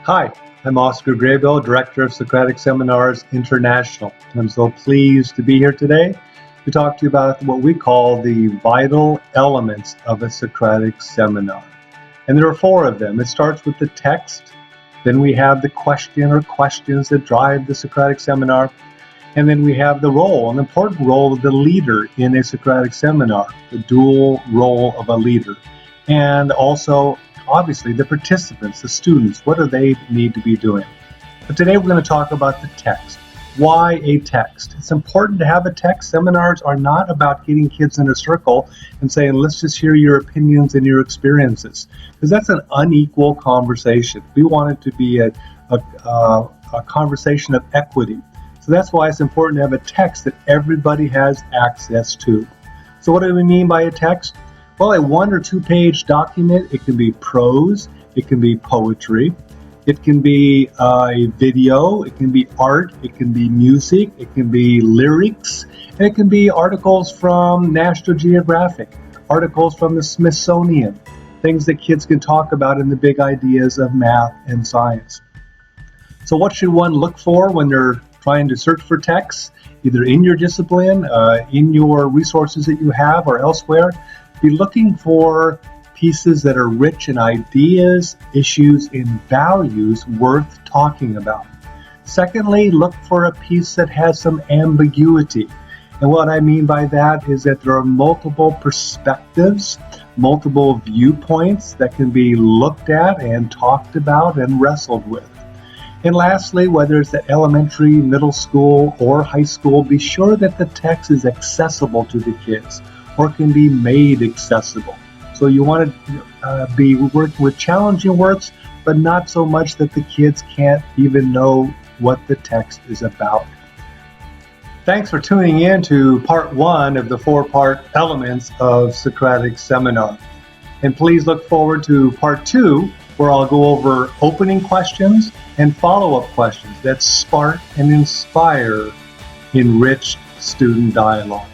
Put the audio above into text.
Hi, I'm Oscar Graybill, Director of Socratic Seminars International. I'm so pleased to be here today to talk to you about what we call the vital elements of a Socratic seminar. And there are four of them. It starts with the text, then we have the question or questions that drive the Socratic seminar, and then we have the role, an important role of the leader in a Socratic seminar, the dual role of a leader. And also, obviously, the participants, the students, what do they need to be doing? But today we're going to talk about the text. Why a text? It's important to have a text. Seminars are not about getting kids in a circle and saying, let's just hear your opinions and your experiences, because that's an unequal conversation. We want it to be a conversation of equity. So that's why it's important to have a text that everybody has access to. So what do we mean by a text? Well, a 1 or 2 page document. It can be prose, it can be poetry, it can be a video, it can be art, it can be music, it can be lyrics, and it can be articles from National Geographic, articles from the Smithsonian, things that kids can talk about in the big ideas of math and science. So what should one look for when they're trying to search for texts, either in your discipline, in your resources that you have, or elsewhere? Be looking for pieces that are rich in ideas, issues, and values worth talking about. Secondly, look for a piece that has some ambiguity. And what I mean by that is that there are multiple perspectives, multiple viewpoints that can be looked at and talked about and wrestled with. And lastly, whether it's at elementary, middle school, or high school, be sure that the text is accessible to the kids or can be made accessible. So you want to be working with challenging works, but not so much that the kids can't even know what the text is about. Thanks for tuning in to part 1 of the 4-part elements of Socratic Seminar. And please look forward to part 2, where I'll go over opening questions and follow-up questions that spark and inspire enriched student dialogue.